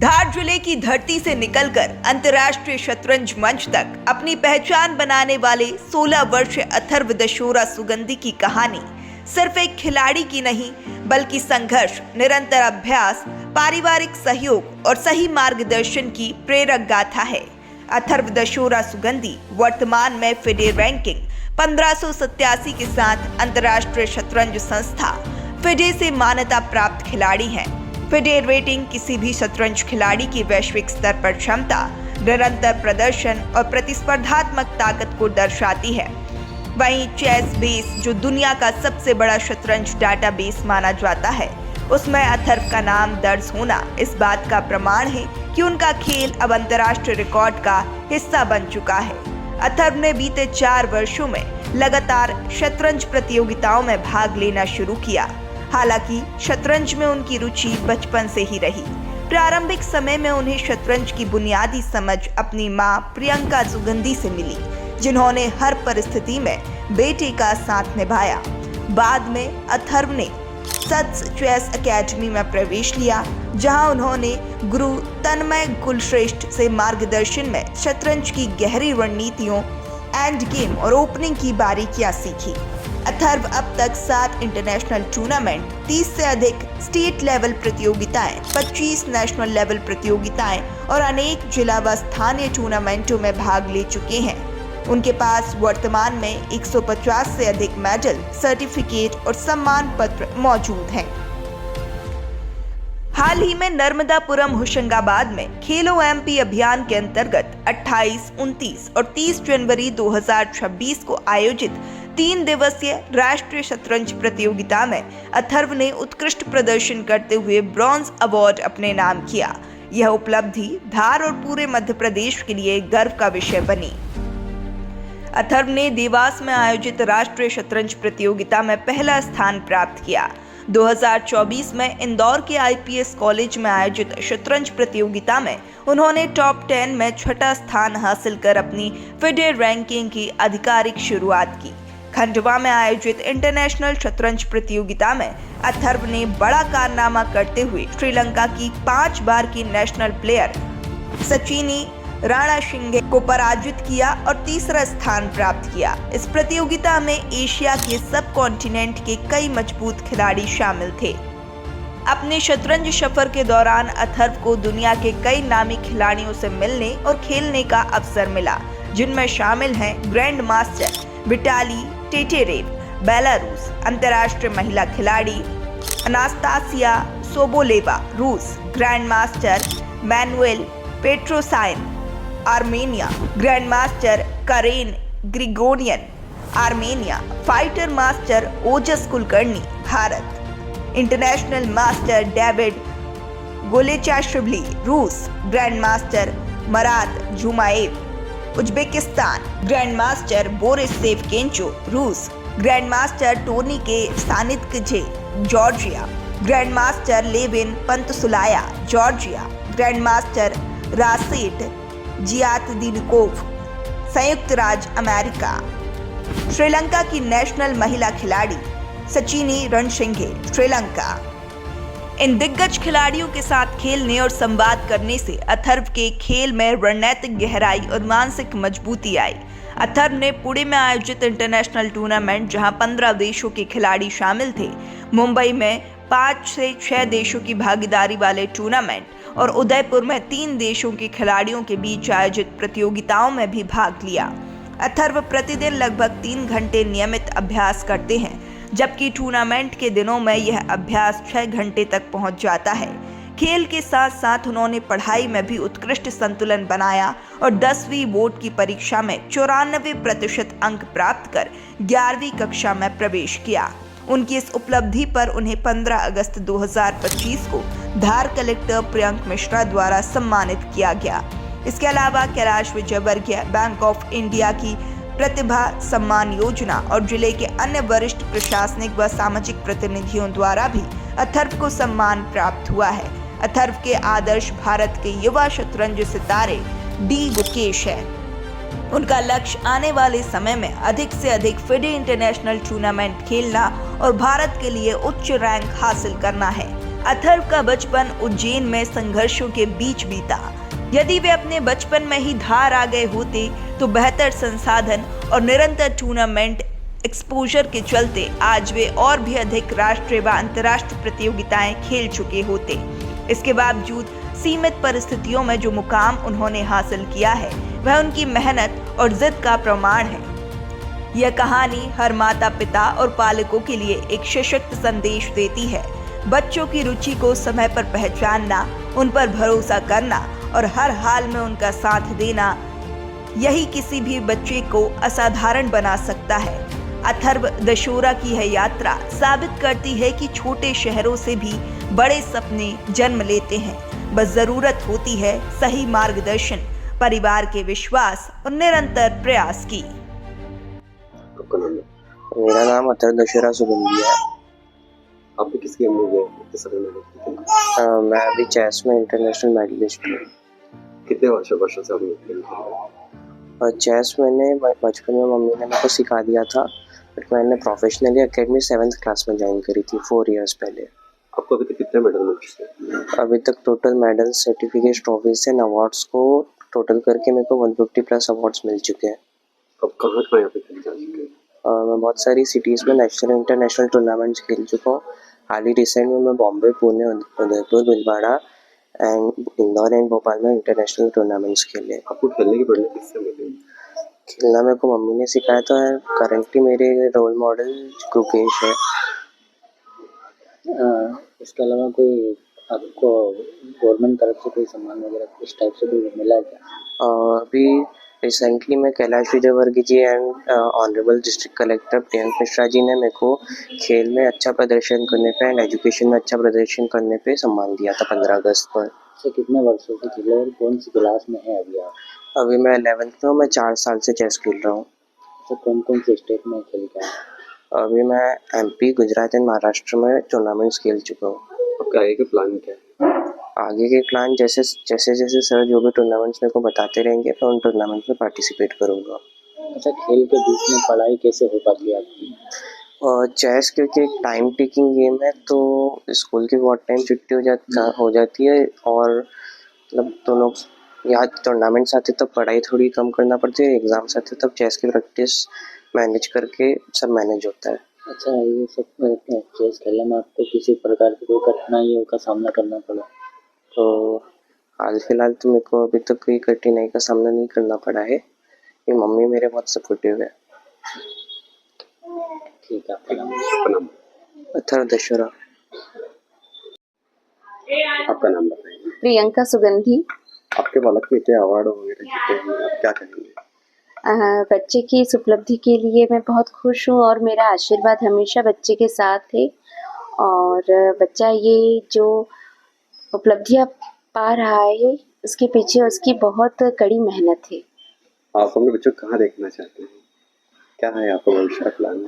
धार जिले की धरती से निकलकर अंतर्राष्ट्रीय शतरंज मंच तक अपनी पहचान बनाने वाले 16 वर्षीय अथर्व दशोरा सुगंधी की कहानी सिर्फ एक खिलाड़ी की नहीं, बल्कि संघर्ष, निरंतर अभ्यास, पारिवारिक सहयोग और सही मार्गदर्शन की प्रेरक गाथा है। अथर्व दशोरा सुगंधी वर्तमान में फिडे रैंकिंग 1587 के साथ अंतर्राष्ट्रीय शतरंज संस्था फिडे से मान्यता प्राप्त खिलाड़ी हैं। फिडे रेटिंग किसी भी शतरंज खिलाड़ी की वैश्विक स्तर पर क्षमता, निरंतर प्रदर्शन और प्रतिस्पर्धात्मक ताकत को दर्शाती है। वहीं चेस बेस, जो दुनिया का सबसे बड़ा शतरंज डाटाबेस माना जाता है, उसमें अथर्व का नाम दर्ज होना इस बात का प्रमाण है कि उनका खेल अब अंतर्राष्ट्रीय रिकॉर्ड का हिस्सा बन चुका है। अथर्व ने बीते 4 वर्षों में लगातार शतरंज प्रतियोगिताओं में भाग लेना शुरू किया। हालांकि शतरंज में उनकी रुचि बचपन से ही रही। प्रारंभिक समय में उन्हें शतरंज की बुनियादी समझ अपनी मां प्रियंका सुगंधी से मिली, जिन्होंने हर परिस्थिति में बेटे का साथ निभाया। बाद में अथर्व ने सत्स चेस एकेडमी में प्रवेश लिया, जहां उन्होंने गुरु तन्मय कुलश्रेष्ठ से मार्गदर्शन में शतरंज की गहरी रणनीतियों, एंड गेम और ओपनिंग की बारीकियां सीखी। अथर्व अब तक 7 इंटरनेशनल टूर्नामेंट, 30 से अधिक स्टेट लेवल प्रतियोगिताएं, 25 नेशनल लेवल प्रतियोगिताएं और अनेक जिला व स्थानीय टूर्नामेंटों में भाग ले चुके हैं। उनके पास वर्तमान में 150 से अधिक मेडल, सर्टिफिकेट और सम्मान पत्र मौजूद हैं। हाल ही में नर्मदापुरम होशंगाबाद में खेलो एमपी अभियान के अंतर्गत 28, 29 और 30 जनवरी 2026 को आयोजित 3 दिवसीय राष्ट्रीय शतरंज प्रतियोगिता में अथर्व ने उत्कृष्ट प्रदर्शन करते हुए ब्रॉन्ज अवार्ड अपने नाम किया। यह उपलब्धि धार और पूरे मध्य प्रदेश के लिए गर्व का विषय बनी। अथर्व ने देवास में आयोजित राष्ट्रीय शतरंज प्रतियोगिता में पहला स्थान प्राप्त किया। 2024 में इंदौर के आईपीएस कॉलेज में आयोजित शतरंज प्रतियोगिता में उन्होंने टॉप 10 में 6ठा स्थान हासिल कर अपनी फिडे रैंकिंग की आधिकारिक शुरुआत की। खंडवा में आयोजित इंटरनेशनल शतरंज प्रतियोगिता में अथर्व ने बड़ा कारनामा करते हुए श्रीलंका की 5 बार की नेशनल प्लेयर सचिनी रणसिंघे को पराजित किया और तीसरा स्थान प्राप्त किया। इस प्रतियोगिता में एशिया के सब कॉन्टिनेंट के कई मजबूत खिलाड़ी शामिल थे। अपने शतरंज सफर के दौरान अथर्व को दुनिया के कई नामी खिलाड़ियों से मिलने और खेलने का अवसर मिला, जिनमें शामिल हैं grand master Vitaly Teterev, Belarus, अंतर्राष्ट्रीय महिला खिलाड़ी अनास्तासिया सोबोलेवा, रूस, grand master Manuel Petrosyan, Armenia, grand master Karen Grigoryan, Armenia, FIDE master Ojas Kulkarni, Bharat, international master David Golechashvili, रूस, grand master Marat Jumaev, Uzbekistan, grand master Boris Savchenko, रूस, grand master Tornike Sanikidze, Georgia, grand master Levan Pantsulaia, Georgia, grand master Raset Ziatdinov, संयुक्त राज्य America, Sri Lanka की national महिला खिलाड़ी सचिनी रणसिंघे, श्रीलंका। इन दिग्गज खिलाड़ियों के साथ खेलने और संवाद करने से अथर्व के खेल में रणनीतिक गहराई और मानसिक मजबूती आई। अथर्व ने पुणे में आयोजित इंटरनेशनल टूर्नामेंट, जहां 15 देशों के खिलाड़ी शामिल थे, मुंबई में 5 से 6 देशों की भागीदारी वाले टूर्नामेंट और उदयपुर में 3 देशों के खिलाड़ियों के बीच आयोजित प्रतियोगिताओं में भी भाग लिया। अथर्व प्रतिदिन लगभग 3 घंटे नियमित अभ्यास करते हैं, जबकि टूर्नामेंट के दिनों में यह अभ्यास 6 घंटे तक पहुंच जाता है। खेल के साथ साथ उन्होंने पढ़ाई में भी उत्कृष्ट संतुलन बनाया और 10वीं बोर्ड की परीक्षा में 94% अंक प्राप्त कर 11वीं कक्षा में प्रवेश किया। उनकी इस उपलब्धि पर उन्हें 15 अगस्त 2025 को धार कलेक्टर प्रियंक मिश्रा द्वारा सम्मानित किया गया। इसके अलावा Kailash Vijayvargiya, bank of India की प्रतिभा सम्मान योजना और जिले के अन्य वरिष्ठ प्रशासनिक व सामाजिक प्रतिनिधियों द्वारा भी अथर्व को सम्मान प्राप्त हुआ है। अथर्व के आदर्श भारत के युवा शतरंज सितारे डी गुकेश है। उनका लक्ष्य आने वाले समय में अधिक से अधिक फिडे इंटरनेशनल टूर्नामेंट खेलना और भारत के लिए उच्च रैंक हासिल करना है। अथर्व का बचपन उज्जैन में संघर्षों के बीच बीता। यदि वे अपने बचपन में ही धार आ गए होते तो बेहतर संसाधन और निरंतर टूर्नामेंट एक्सपोजर के चलते आज वे और भी अधिक राष्ट्रीय व अंतर्राष्ट्रीय प्रतियोगिताएं खेल चुके होते। इसके बावजूद सीमित परिस्थितियों में जो मुकाम उन्होंने हासिल किया है वह उनकी मेहनत और जिद का प्रमाण है। यह कहानी हर माता पिता और पालकों के लिए एक सशक्त संदेश देती है। बच्चों की रुचि को समय पर पहचानना, उन पर भरोसा करना और हर हाल में उनका साथ देना, यही किसी भी बच्चे को असाधारण बना सकता है। अथर्व दशोरा की यह यात्रा साबित करती है कि छोटे शहरों से भी बड़े सपने जन्म लेते हैं। बस जरूरत होती है सही मार्गदर्शन, परिवार के विश्वास और निरंतर प्रयास की। मेरा नाम अथर्व दशोरा सुगंधी है। आप भी किस गेम में गए, किस तरह में? मैं अभी चेस में इंटरनेशनल मेडलिस्ट हूँ। कितने वर्षों से आपने खेल रहे हैं? और चेस मैंने बचपन में मम्मी ने मेरे को सिखा दिया था, बट मैंने प्रोफेशनली एकेडमी 7th क्लास में ज्वाइन करी थी 4 इयर्स पहले। आपको अभी तक कितने मेडल मिल चुके हैं? अभी तक total medal, certificate, trophies and awards को टोटल करके मेरे को 150+ अवार्ड्स मिल चुके हैं। अब कहाँ कहाँ यहाँ पे खेल जा चुके हैं? मैं बहुत सारी सिटीज़ में नेशनल इंटरनेशनल टूर्नामेंट्स खेल चुका हूँ। हाल ही रिसेंट में मैं बॉम्बे, पुणे, उदयपुर, भीलवाड़ा एंड इंदौर एंड भोपाल में इंटरनेशनल टूर्नामेंट्स खेले। आपको खेलने की प्रेरणा किससे मिली? खेलना मेरे को मम्मी ने सिखाया था। करंटली मेरे रोल मॉडल गुकेश है। इसके अलावा कोई आपको गवर्नमेंट तरफ से कोई सम्मान वगैरह इस टाइप से कोई मिला है क्या? अभी रिसेंटली में Kailash Vijayvargiya ji and honourable district collector Priyank Mishra ji ने मेरे को खेल में अच्छा प्रदर्शन करने पे एंड एजुकेशन में अच्छा प्रदर्शन करने पे सम्मान दिया था 15 अगस्त पर। से कितने वर्षों से खेल रहे हैं और कौन सी क्लास में है अभी आप? अभी मैं 11th में हूँ। मैं 4 साल से चेस खेल रहा हूँ। तो कौन कौन से स्टेट में खेल रहे हैं? अभी मैं MP, गुजरात एंड महाराष्ट्र में टूर्नामेंट्स खेल चुका हूँ। आपका आगे का प्लान क्या है? आगे के प्लान जैसे सर जो भी टूर्नामेंट्स मेरे को बताते रहेंगे मैं उन टूर्नामेंट्स में पार्टिसिपेट करूँगा। अच्छा, खेल के बीच में पढ़ाई कैसे हो पाती है आपकी? और चेस क्योंकि एक टाइम टेकिंग गेम है, तो स्कूल की बहुत टाइम छुट्टी हो जाती है और मतलब दोनों यहाँ टूर्नामेंट्स आते तब पढ़ाई थोड़ी कम करना पड़ती है, एग्जाम्स आते तब चेस की प्रैक्टिस मैनेज करके सब मैनेज होता है। अच्छा, ये सब चेस खेलने में आपको किसी प्रकार की कोई कठिनाइयों का सामना करना पड़ा? तो हाल फिलहाल तो मेरे को अभी तक कोई कठिनाई का सामना नहीं करना पड़ा है। ये मम्मी मेरे बहुत सपोर्टिव है। ठीक है, आपका नाम? अथर्व दशोरा। आपका नाम बताइए। प्रियंका सुगंधी। आपके बालक में इतने अवार्ड वगैरह जीते हैं, आप क्या कहेंगे? बच्चे की इस उपलब्धि के लिए मैं बहुत खुश हूँ और मेरा आशीर्वाद हमेशा बच्चे के साथ है। और बच्चा ये जो उपलब्धियाँ पा रहा है उसके पीछे उसकी बहुत कड़ी मेहनत है। आप अपने बच्चों को कहाँ देखना चाहते हैं? क्या है आपका भविष्य का प्लान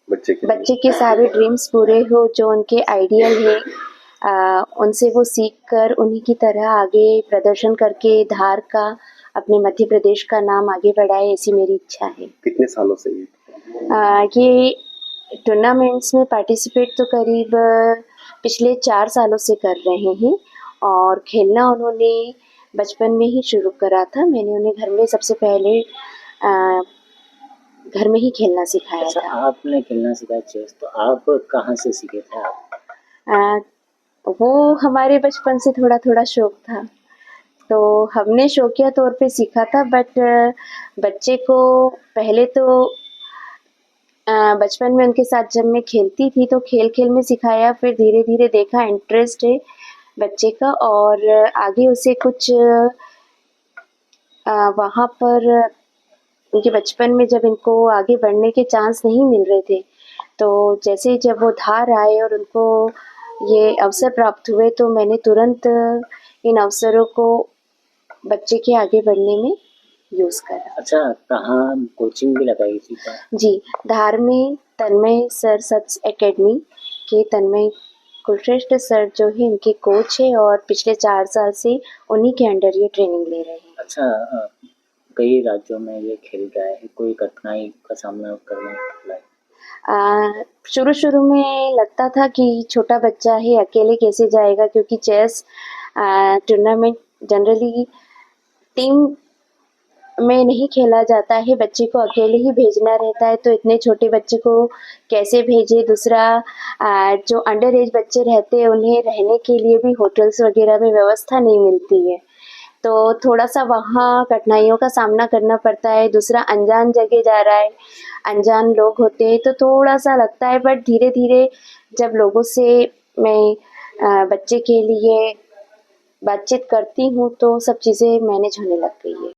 बच्चे के सारे ड्रीम्स पूरे हो, जो उनके आइडियल है उनसे वो सीख कर उन्हीं की तरह आगे प्रदर्शन करके धार का, अपने मध्य प्रदेश का नाम आगे बढ़ाए, ऐसी मेरी इच्छा है। कितने सालों से ये टूर्नामेंट्स में पार्टिसिपेट तो करीब पिछले 4 सालों से कर रहे हैं और खेलना उन्होंने बचपन में ही शुरू करा था। मैंने उन्हें घर में सबसे पहले घर में ही खेलना सिखाया था। आपने खेलना सिखाया चेस, तो आप कहाँ से सीखे थे आप? वो हमारे बचपन से थोड़ा थोड़ा शौक था, तो हमने शौकिया तौर पे सीखा था। बट बच्चे को पहले तो बचपन में उनके साथ जब मैं खेलती थी तो खेल खेल में सिखाया, फिर धीरे धीरे देखा इंटरेस्ट है बच्चे का और आगे उसे कुछ वहाँ पर उनके बचपन में जब इनको आगे बढ़ने के चांस नहीं मिल रहे थे, तो जैसे जब वो धार आए और उनको ये अवसर प्राप्त हुए तो मैंने तुरंत इन अवसरों को बच्चे के आगे बढ़ने में यूज़ करा। अच्छा, कहाँ कोचिंग भी लगाई थी? जी, धार में तन्मय सर सत्स एकेडमी के तन्मय कुलश्रेष्ठ सर जो है इनके कोच है और पिछले 4 साल से उन्हीं के अंडर ये ट्रेनिंग ले रहे हैं। अच्छा, कई राज्यों में ये खेल रहा है, कोई कठिनाई का सामना करना पड़ा है? शुरू शुरू में लगता था कि छोटा बच्चा है, अकेले कैसे जाएगा, क्योंकि चेस टूर्नामेंट जनरली टीम में नहीं खेला जाता है, बच्चे को अकेले ही भेजना रहता है। तो इतने छोटे बच्चे को कैसे भेजे। दूसरा जो अंडर एज बच्चे रहते हैं उन्हें रहने के लिए भी होटल्स वगैरह में व्यवस्था नहीं मिलती है, तो थोड़ा सा वहाँ कठिनाइयों का सामना करना पड़ता है। दूसरा अनजान जगह जा रहा है, अनजान लोग होते हैं, तो थोड़ा सा लगता है। बट धीरे धीरे जब लोगों से मैं बच्चे के लिए बातचीत करती हूँ तो सब चीज़ें मैनेज होने लग गई है।